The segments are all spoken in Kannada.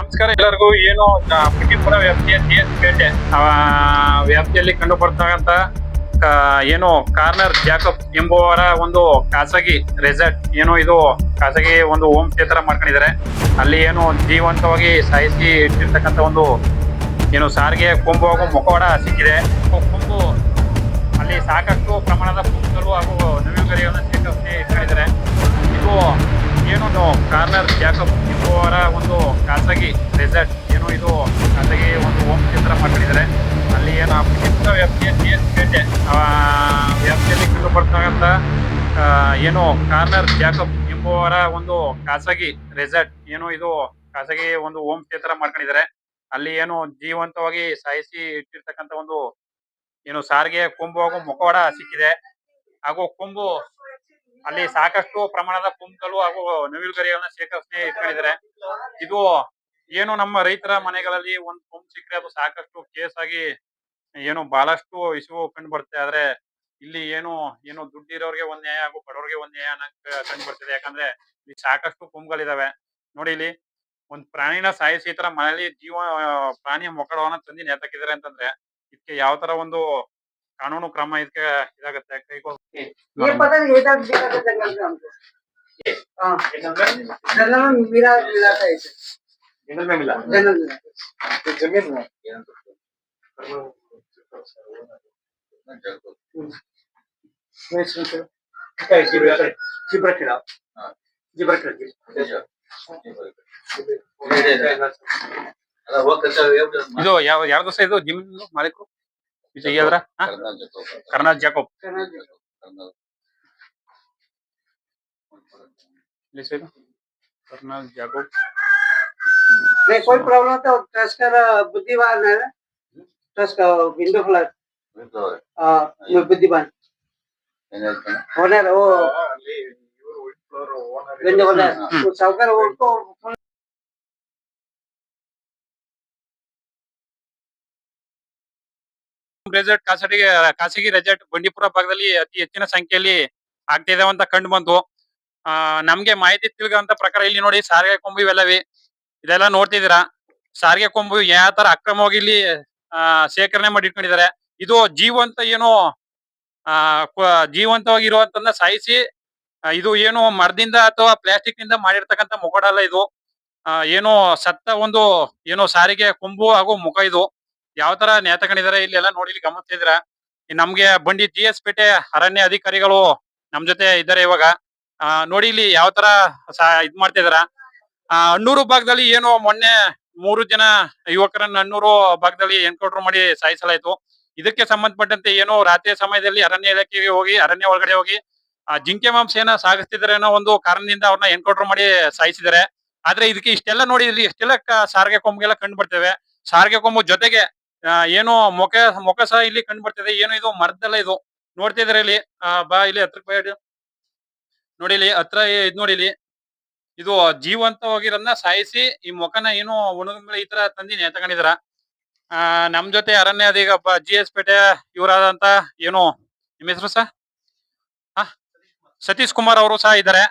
ನಮಸ್ಕಾರ ಎಲ್ಲರಿಗೂ. ಏನು ಬಂಡೀಪುರ ವ್ಯಾಪ್ತಿಯ ಪೇಟೆ ವ್ಯಾಪ್ತಿಯಲ್ಲಿ ಕಂಡು ಬರ್ತಕ್ಕಂತ ಏನು ಕಾರ್ನರ್ ಜಾಕಬ್ ಎಂಬುವರ ಒಂದು ಖಾಸಗಿ ರೆಸಾರ್ಟ್, ಏನು ಇದು ಖಾಸಗಿ ಒಂದು ಹೋಮ್ ಸ್ಟೇ ತರ ಮಾಡ್ಕೊಂಡಿದ್ದಾರೆ. ಅಲ್ಲಿ ಏನು ಜೀವಂತವಾಗಿ ಸಾಯಿಸಿ ಇಟ್ಟಿರ್ತಕ್ಕಂಥ ಒಂದು ಏನು ಸಾರಿಗೆ ಕೊಂಬು ಹಾಗೂ ಮುಖವಾಡ ಸಿಕ್ಕಿದೆ. ಕೊಂಬು ಅಲ್ಲಿ ಸಾಕಷ್ಟು ಪ್ರಮಾಣದ ಪುಸ್ತಕಗಳು ಹಾಗೂ ನವಿಲುಗರಿಗಳನ್ನು ಶೇಖರಿಸಿ ಇಟ್ಕೊಂಡಿದ್ದಾರೆ. ಇದು ಏನು ಕಾರ್ನರ್ ಜಾಕಬ್ ಎಂಬುವರ ಒಂದು ಖಾಸಗಿ ರೆಸಾರ್ಟ್, ಏನು ಇದು ಖಾಸಗಿ ಒಂದು ಹೋಮ್ ಸ್ಟೇ ತರ ಮಾಡ್ಕೊಂಡಿದ್ದಾರೆ. ಅಲ್ಲಿ ಏನು ಬಂಡೀಪುರ ವ್ಯಾಪ್ತಿಯ ಪೇಟೆ ವ್ಯಾಪ್ತಿಯಲ್ಲಿ ಕಂಡು ಬರ್ತಕ್ಕಂತ ಏನು ಕಾರ್ನರ್ ಜಾಕಬ್ ಎಂಬುವರ ಒಂದು ಖಾಸಗಿ ರೆಸಾರ್ಟ್, ಏನು ಇದು ಖಾಸಗಿ ಒಂದು ಹೋಮ್ ಸ್ಟೇ ತರ ಮಾಡ್ಕೊಂಡಿದ್ದಾರೆ. ಅಲ್ಲಿ ಏನು ಜೀವಂತವಾಗಿ ಸಾಯಿಸಿ ಇಟ್ಟಿರ್ತಕ್ಕಂಥ ಒಂದು ಏನು ಸಾರಿಗೆ ಕೊಂಬು ಹಾಗೂ ಮುಖವಾಡ ಸಿಕ್ಕಿದೆ. ಹಾಗೂ ಕೊಂಬು ಅಲ್ಲಿ ಸಾಕಷ್ಟು ಪ್ರಮಾಣದ ಕೊಂಬುಗಳು ಹಾಗೂ ನವಿಲುಗರಿಗಳನ್ನ ಶೇಖರಿಸಿ ಇಟ್ಕೊಂಡಿದ್ದಾರೆ. ಇದು ಏನು ನಮ್ಮ ರೈತರ ಮನೆಗಳಲ್ಲಿ ಒಂದು ಕೊಂಬು ಸಿಕ್ಕರೆ ಅದು ಸಾಕಷ್ಟು ಕೇಸ್ ಆಗಿ ಏನು ಬಹಳಷ್ಟು ಇಶ್ಯೂ ಕಂಡು ಬರುತ್ತೆ. ಆದ್ರೆ ಇಲ್ಲಿ ಏನು ಏನು ದುಡ್ಡಿರೋರಿಗೆ ಒಂದ್ ನ್ಯಾಯ ಹಾಗೂ ಬಡವರಿಗೆ ಒಂದ್ ನ್ಯಾಯ ಕಂಡು ಬರ್ತಿದೆ. ಯಾಕಂದ್ರೆ ಇಲ್ಲಿ ಸಾಕಷ್ಟು ಕೊಂಬುಗಳಿದಾವೆ. ನೋಡಿ, ಇಲ್ಲಿ ಒಂದ್ ಪ್ರಾಣಿನ ಸಾಯಿಸಿ ಈ ತರ ಮನೆಯಲ್ಲಿ ಪ್ರಾಣಿಯ ಮೊಕಳವನ್ನ ತಂದು ನೇತಾಕಿದ್ದಾರೆ ಅಂತಂದ್ರೆ ಇದಕ್ಕೆ ಯಾವ ತರ ಒಂದು कानूनु क्रम ಇದಕ್ಕೆ ಇದಾಗುತ್ತೆ ಕೈಗೊಳ್ಳ ये पता नहीं ये तक जगह पे जंगल में हमको हाँ जंगल में मिला था इसे जंगल में मिला जमीन में ಇದು ಯಾರ್ದು ಸಹ ಇದು ಜಿಮ್ ಮಾಲೀಕರು ಹೇಳಿದ್ರ ಕರ್ನಲ್ ಜಾಕಬ್ कर्नल जाकोब नहीं कोई प्रॉब्लम तो ट्रस्ट का बुद्धिमान है ट्रस्ट का विंडो फ्लैट बुद्धिमान ओनर वो विंडो ओनर तो साउकर उनको ರೆಸಾರ್ಟ್ ಖಾಸಗಿ ರೆಸಾರ್ಟ್ ಬಂಡೀಪುರ ಭಾಗದಲ್ಲಿ ಅತಿ ಹೆಚ್ಚಿನ ಸಂಖ್ಯೆಯಲ್ಲಿ ಆಗ್ತಾ ಇದಾವೆ ಅಂತ ಕಂಡು ಬಂತು. ನಮ್ಗೆ ಮಾಹಿತಿ ತಿಳಿದಂತ ಪ್ರಕಾರ ಇಲ್ಲಿ ನೋಡಿ ಸಾರಿಗೆ ಕೊಂಬು ಇವೆಲ್ಲವಿ ಇದೆಲ್ಲ ನೋಡ್ತಿದ್ದೀರಾ. ಸಾರಿಗೆ ಕೊಂಬು ಯಾವ ತರ ಅಕ್ರಮವಾಗಿ ಇಲ್ಲಿ ಶೇಖರಣೆ ಮಾಡಿ ಇಟ್ಕೊಂಡಿದ್ದಾರೆ. ಇದು ಜೀವಂತ ಏನು ಜೀವಂತವಾಗಿರುವಂತನ್ನ ಸಾಯಿಸಿ ಇದು ಏನು ಮರದಿಂದ ಅಥವಾ ಪ್ಲಾಸ್ಟಿಕ್ ನಿಂದ ಮಾಡಿರ್ತಕ್ಕಂಥ ಮುಖವಾಡ ಅಲ್ಲ ಇದು. ಏನು ಸತ್ತ ಒಂದು ಏನು ಸಾರಿಗೆ ಕೊಂಬು ಹಾಗೂ ಮುಖ ಇದು ಯಾವ ತರ ನೇತಾಕೊಂಡಿದ್ದಾರೆ ಇಲ್ಲಿ ಎಲ್ಲ ನೋಡಿ ಗಮನಿಸ್ತಿದ್ರ. ನಮ್ಗೆ ಬಂಡಿ GS ಪೇಟೆ ಅರಣ್ಯ ಅಧಿಕಾರಿಗಳು ನಮ್ ಜೊತೆ ಇದ್ದಾರೆ ಇವಾಗ. ನೋಡಿ ಇಲ್ಲಿ ಯಾವ ತರ ಇದ್ ಮಾಡ್ತಿದಾರ. ಅಣ್ಣೂರು ಭಾಗದಲ್ಲಿ ಏನು ಮೊನ್ನೆ 3 ಜನ ಯುವಕರನ್ನ ಅಣ್ಣೂರು ಭಾಗದಲ್ಲಿ ಎನ್ಕೌಂಟರ್ ಮಾಡಿ ಸಾಯಿಸಲಾಯ್ತು. ಇದಕ್ಕೆ ಸಂಬಂಧಪಟ್ಟಂತೆ ಏನು ರಾತ್ರಿಯ ಸಮಯದಲ್ಲಿ ಅರಣ್ಯ ಇಲಾಖೆಗೆ ಹೋಗಿ ಅರಣ್ಯ ಒಳಗಡೆ ಹೋಗಿ ಜಿಂಕೆ ಮಾಂಸೆಯನ್ನ ಸಾಗಿಸ್ತಿದ್ದಾರೆ ಅನ್ನೋ ಒಂದು ಕಾರಣದಿಂದ ಅವ್ರನ್ನ ಎನ್ಕೌಂಟರ್ ಮಾಡಿ ಸಾಯಿಸಿದ್ದಾರೆ. ಆದ್ರೆ ಇದಕ್ಕೆ ಇಷ್ಟೆಲ್ಲ ನೋಡಿ ಇಲ್ಲಿ ಎಷ್ಟೆಲ್ಲ ಸಾರಿಗೆ ಕೊಂಬುಗೆಲ್ಲ ಕಂಡು ಬರ್ತೇವೆ. ಸಾರಿಗೆ ಕೊಂಬು ಜೊತೆಗೆ ಏನು ಮೊಕ ಸಹ ಇಲ್ಲಿ ಕಂಡು ಬರ್ತಿದೆ. ಏನು ಇದು ಮರದಲ್ಲ ಇದು ನೋಡ್ತಿದ್ರೆ ಇಲ್ಲಿ ಬಾ ಇಲ್ಲಿ ಹತ್ರ ನೋಡಿ ಇಲ್ಲಿ ಹತ್ರ ಇದ್ ನೋಡಿ ಇಲ್ಲಿ ಇದು ಜೀವಂತವಾಗಿರೋದನ್ನ ಸಾಯಿಸಿ ಈ ಮೊಕನ ಏನು ಒಣಗಿದ ಮೇಲೆ ಈ ತರ ತಂದಿ ನೇತಕೊಂಡಿದಾರ. ನಮ್ ಜೊತೆ ಅರಣ್ಯ GS ಪೇಟೆ ಇವರಾದಂತ ಏನು ನಿಮ್ಮ ಹೆಸರು ಸಹ ಸತೀಶ್ ಕುಮಾರ್ ಅವರು ಸಹ ಇದ್ದಾರೆ.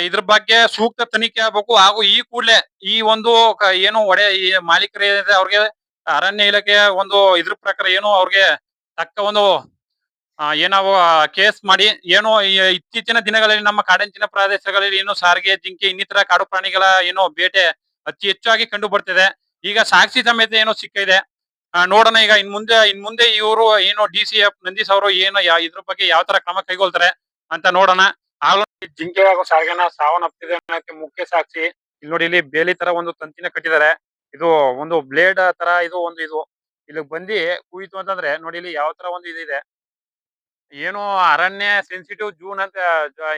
ಇದ್ರ ಬಗ್ಗೆ ಸೂಕ್ತ ತನಿಖೆ ಆಗ್ಬೇಕು. ಹಾಗೂ ಈ ಕೂಡಲೇ ಈ ಒಂದು ಏನು ಈ ಮಾಲೀಕರು ಏನಿದೆ ಅವ್ರಿಗೆ ಅರಣ್ಯ ಇಲಾಖೆಯ ಒಂದು ಇದ್ರ ಪ್ರಕಾರ ಏನು ಅವ್ರಿಗೆ ತಕ್ಕ ಒಂದು ಏನಾವ ಕೇಸ್ ಮಾಡಿ ಏನು ಇತ್ತೀಚಿನ ದಿನಗಳಲ್ಲಿ ನಮ್ಮ ಕಾಡಂಚಿನ ಪ್ರದೇಶಗಳಲ್ಲಿ ಏನು ಸಾರಿಗೆ ಜಿಂಕೆ ಇನ್ನಿತರ ಕಾಡು ಪ್ರಾಣಿಗಳ ಏನು ಬೇಟೆ ಅತಿ ಹೆಚ್ಚಾಗಿ ಕಂಡು ಬರ್ತಿದೆ. ಈಗ ಸಾಕ್ಷಿ ಸಮೇತ ಏನೋ ಸಿಕ್ಕಿದೆ. ನೋಡೋಣ ಈಗ ಇನ್ ಮುಂದೆ ಇವರು ಏನು DCF ನಂದೀಶ್ ಅವರು ಏನು ಇದ್ರ ಬಗ್ಗೆ ಯಾವ ತರ ಕ್ರಮ ಕೈಗೊಳ್ತಾರೆ ಅಂತ ನೋಡೋಣ. ಆಗ್ಲೂ ಜಿಂಕೆ ಹಾಗೂ ಸಾರಿಗೆನ ಸಾವನ್ನಪ್ಪಿದೆ ಅನ್ನೋಕೆ ಮುಖ್ಯ ಸಾಕ್ಷಿ ಇಲ್ಲಿ ನೋಡಿ. ಇಲ್ಲಿ ಬೇಲಿ ತರ ಒಂದು ತಂತಿನ ಕಟ್ಟಿದ್ದಾರೆ. ಇದು ಒಂದು ಬ್ಲೇಡ್ ತರ ಇದು ಒಂದು ಇದು ಇಲ್ಲಿ ಬಂದಿ ಕುಯ್ತು ಅಂತಂದ್ರೆ ನೋಡಿ ಇಲ್ಲಿ ಯಾವ ತರ ಒಂದು ಇದಿದೆ. ಏನು ಅರಣ್ಯ ಸೆನ್ಸಿಟಿವ್ ಜೂನ್ ಅಂತ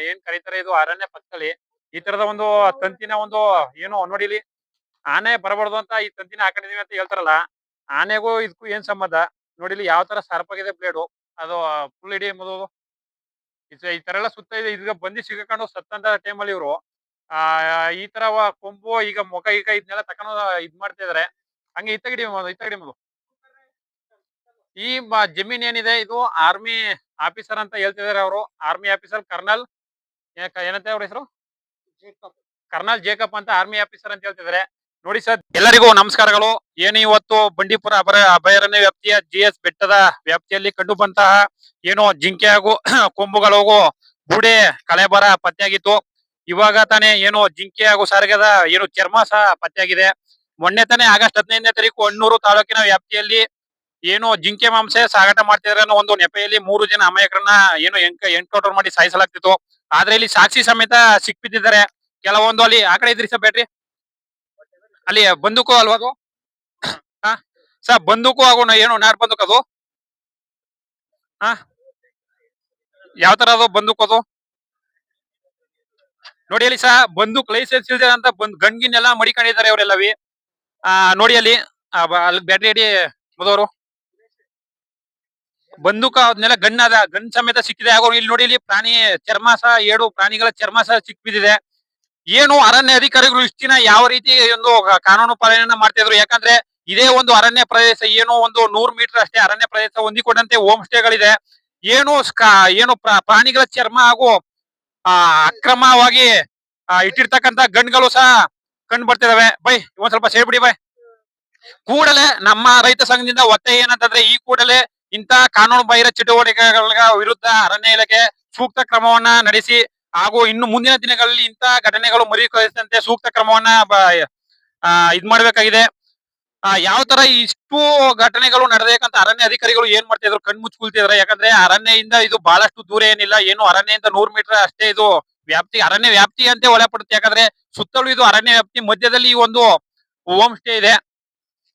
ಏನ್ ಕರೀತಾರೆ. ಇದು ಅರಣ್ಯ ಪಕ್ಕದಲ್ಲಿ ಈ ತರದ ಒಂದು ತಂತಿನ ಒಂದು ಏನು ನೋಡಿ ಇಲ್ಲಿ ಆನೆ ಬರಬಾರ್ದು ಅಂತ ಈ ತಂತಿನ ಹಾಕೊಂಡಿದೀವಿ ಅಂತ ಹೇಳ್ತಾರಲ್ಲ. ಆನೆಗೂ ಇದಕ್ಕೂ ಏನ್ ಸಂಬಂಧ ನೋಡಿ. ಇಲ್ಲಿ ಯಾವ ತರ ಶಾರ್ಪಾಗಿದೆ ಬ್ಲೇಡು. ಅದು ಫುಲ್ ಇಡೀ ಮೊದಲು ಈ ತರ ಎಲ್ಲ ಸುತ್ತ ಇದೆ. ಈಗ ಬಂದಿ ಸಿಗಕೊಂಡು ಸತ್ತಂತ ಟೈಮಲ್ಲಿ ಇವರು ಈ ತರ ಕೊಂಬು ಈಗ ಮುಖ ಈಗ ಇದನ್ನೆಲ್ಲ ತಕೊಂಡು ಇದ್ ಮಾಡ್ತಾ ಇದಾರೆ. ಹಂಗೆ ಇತ್ತಗಡಿ ಮೊದಲು ಈ ಜಮೀನ್ ಏನಿದೆ ಇದು ಆರ್ಮಿ ಆಫೀಸರ್ ಅಂತ ಹೇಳ್ತಿದಾರೆ ಅವರು. ಆರ್ಮಿ ಆಫೀಸರ್ ಕರ್ನಲ್ ಏನಂತ ಅವ್ರ ಹೆಸರು ಕರ್ನಲ್ ಜೇಕಬ್ ಅಂತ ಆರ್ಮಿ ಆಫೀಸರ್ ಅಂತ ಹೇಳ್ತಿದಾರೆ. ನೋಡಿ ಸರ್, ಎಲ್ಲರಿಗೂ ನಮಸ್ಕಾರಗಳು. ಏನು ಇವತ್ತು ಬಂಡೀಪುರ ಅಭಯಾರಣ್ಯ ವ್ಯಾಪ್ತಿಯ GS ಬೆಟ್ಟದ ವ್ಯಾಪ್ತಿಯಲ್ಲಿ ಕಂಡು ಬಂತಹ ಏನು ಜಿಂಕೆ ಹಾಗೂ ಕೊಂಬುಗಳು ಬೂಡೆ ಕಳೆಬರ ಪತ್ತೆಯಾಗಿತ್ತು. ಇವಾಗ ತಾನೇ ಏನು ಜಿಂಕೆ ಹಾಗೂ ಸಾರಿಗೆದ ಏನು ಚರ್ಮ ಸಹ ಪತ್ತೆಯಾಗಿದೆ. ಮೊನ್ನೆ ತಾನೇ ಆಗಸ್ಟ್ 15ನೇ ತಾರೀಕು ಹೊನ್ನೂರು ತಾಲೂಕಿನ ವ್ಯಾಪ್ತಿಯಲ್ಲಿ ಏನು ಜಿಂಕೆ ಮಾಂಸ ಸಾಗಾಟ ಮಾಡ್ತಿದ್ರೆ ಅನ್ನೋ ಒಂದು ನೆಪೆಯಲ್ಲಿ 3 ಜನ ಅಮಾಯಕರನ್ನ ಏನು ಎನ್ಕೌಂಟರ್ ಮಾಡಿ ಸಾಯಿಸಲಾಗ್ತಿತ್ತು. ಆದ್ರೆ ಇಲ್ಲಿ ಸಾಕ್ಷಿ ಸಮೇತ ಸಿಕ್ಬಿದ್ದಿದ್ದಾರೆ. ಕೆಲವೊಂದು ಅಲ್ಲಿ ಆ ಕಡೆ ಇದ್ರಿ ಸರ್ ಬೇಡ್ರಿ, ಅಲ್ಲಿ ಬಂದೂಕು ಅಲ್ವಾ ಅದು? ಸರ್ ಬಂದೂಕು ಹಾಗೂ ಏನು ನಾರ್ ಬಂದೂಕ್ ಅದು? ಹಾ, ಯಾವ ತರ ಅದು ಬಂದೂಕ್ ಅದು? ನೋಡಿ ಅಲ್ಲಿ ಸಹ ಬಂದೂಕ್ ಲೈಸೆನ್ಸ್ ಇಲ್ದೆ ಅಂತ ಗನ್ಗಿನೆಲ್ಲ ಮಡಿಕೊಂಡಿದ್ದಾರೆ ಅವರೆಲ್ಲವಿ. ನೋಡಿ ಅಲ್ಲಿ ಅಲ್ಲಿ ಬ್ಯಾಟ್ರಿ ಅಡಿ ಮುದವರು ಬಂದೂಕ ಅದನ್ನೆಲ್ಲ ಗನ್ ಅದ, ಗನ್ ಸಮೇತ ಸಿಕ್ಕಿದೆ. ಹಾಗೂ ಇಲ್ಲಿ ನೋಡಿ, ಇಲ್ಲಿ ಪ್ರಾಣಿ ಚರ್ಮ ಸಹ 7 ಪ್ರಾಣಿಗಳ ಚರ್ಮ ಸಹ ಸಿಕ್ಬಿದ್ದಿದೆ. ಏನು ಅರಣ್ಯ ಅಧಿಕಾರಿಗಳು ಇಷ್ಟ ದಿನ ಯಾವ ರೀತಿ ಒಂದು ಕಾನೂನು ಪಾಲನೆಯನ್ನ ಮಾಡ್ತಾ ಇದ್ರು? ಯಾಕಂದ್ರೆ ಇದೇ ಒಂದು ಅರಣ್ಯ ಪ್ರದೇಶ, ಏನು ಒಂದು 100 ಮೀಟರ್ ಅಷ್ಟೇ ಅರಣ್ಯ ಪ್ರದೇಶ ಹೊಂದಿಕೊಂಡಂತೆ ಹೋಮ್ ಸ್ಟೇಗಳಿದೆ. ಏನು ಏನು ಪ್ರಾಣಿಗಳ ಚರ್ಮ ಹಾಗೂ ಅಕ್ರಮವಾಗಿ ಇಟ್ಟಿರ್ತಕ್ಕಂತ ಗನ್ಗಳು ಸಹ ಕಂಡು ಬರ್ತಿದಾವೆ. ಬೈ ಒಂದ್ ಸ್ವಲ್ಪ ಸೇರ್ಬಿಡಿ ಬೈ. ಕೂಡಲೇ ನಮ್ಮ ರೈತ ಸಂಘದಿಂದ ಒತ್ತಾಯ ಏನಂತಂದ್ರೆ, ಈ ಕೂಡಲೇ ಇಂತ ಕಾನೂನು ಬಾಹಿರ ಚಟುವಟಿಕೆಗಳ ವಿರುದ್ಧ ಅರಣ್ಯ ಇಲಾಖೆ ಸೂಕ್ತ ಕ್ರಮವನ್ನ ನಡೆಸಿ, ಹಾಗೂ ಇನ್ನು ಮುಂದಿನ ದಿನಗಳಲ್ಲಿ ಇಂತ ಘಟನೆಗಳು ಮರುಕಳಿಸದಂತೆ ಸೂಕ್ತ ಕ್ರಮವನ್ನ ಇದ್ ಮಾಡ್ಬೇಕಾಗಿದೆ. ಯಾವ ತರ ಇಷ್ಟು ಘಟನೆಗಳು ನಡೆದೇಕಂತ ಅರಣ್ಯ ಅಧಿಕಾರಿಗಳು ಏನ್ ಮಾಡ್ತಾ ಇದ್ರು? ಕಣ್ಮುಚ್ಚ್ ಕುಳ್ತಿದಾರೆ. ಯಾಕಂದ್ರೆ ಅರಣ್ಯದಿಂದ ಇದು ಬಹಳಷ್ಟು ದೂರ ಏನಿಲ್ಲ, ಏನು ಅರಣ್ಯದಿಂದ 100 ಮೀಟರ್ ಅಷ್ಟೇ ಇದು ವ್ಯಾಪ್ತಿ, ಅರಣ್ಯ ವ್ಯಾಪ್ತಿ ಅಂತೆ ಒಳಪಡುತ್ತೆ. ಯಾಕಂದ್ರೆ ಸುತ್ತಲೂ ಇದು ಅರಣ್ಯ ವ್ಯಾಪ್ತಿ, ಮಧ್ಯದಲ್ಲಿ ಈ ಒಂದು ಹೋಮ್ ಸ್ಟೇ ಇದೆ.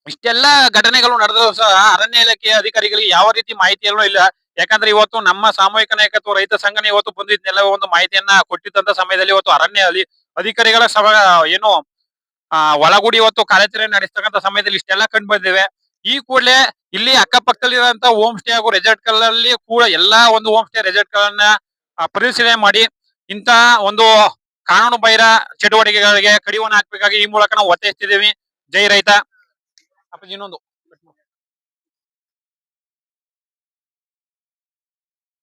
ಇಷ್ಟೆಲ್ಲಾ ಘಟನೆಗಳು ನಡೆದರೂ ಸಹ ಅರಣ್ಯ ಇಲಾಖೆಯ ಅಧಿಕಾರಿಗಳಿಗೆ ಯಾವ ರೀತಿ ಮಾಹಿತಿಯಲ್ಲೂ ಇಲ್ಲ. ಯಾಕಂದ್ರೆ ಇವತ್ತು ನಮ್ಮ ಸಾಮೂಹಿಕ ನಾಯಕತ್ವ ರೈತ ಸಂಘಟನೆ ಇವತ್ತು ಬಂದು ಇದನ್ನೆಲ್ಲ ಒಂದು ಮಾಹಿತಿಯನ್ನ ಕೊಟ್ಟಿದ್ದಂತ ಸಮಯದಲ್ಲಿ ಇವತ್ತು ಅರಣ್ಯ ಅಧಿಕಾರಿಗಳ ಏನು ಒಳಗೂಡಿ ಇವತ್ತು ಕಾರ್ಯಾಚರಣೆ ನಡೆಸ್ತಕ್ಕಂಥ ಸಮಯದಲ್ಲಿ ಇಷ್ಟೆಲ್ಲ ಕಂಡು ಬಂದಿವೆ. ಈ ಕೂಡಲೇ ಇಲ್ಲಿ ಅಕ್ಕಪಕ್ಕದಲ್ಲಿರುವಂತ ಹೋಮ್ ಸ್ಟೇ ಹಾಗೂ ರೆಸಾರ್ಟ್ ಗಳಲ್ಲಿ ಕೂಡ ಎಲ್ಲಾ ಒಂದು ಹೋಮ್ ಸ್ಟೇ ರೆಸಾರ್ಟ್ ಗಳನ್ನ ಪರಿಶೀಲನೆ ಮಾಡಿ ಇಂತ ಒಂದು ಕಾನೂನು ಬಾಹಿರ ಚಟುವಟಿಕೆಗಳಿಗೆ ಕಡಿವಾಣ ಹಾಕ್ಬೇಕಾಗಿ ಈ ಮೂಲಕ ನಾವು ಒತ್ತಾಯಿಸ್ತಿದ್ದೀವಿ. ಜೈ ರೈತ. ಇನ್ನೊಂದು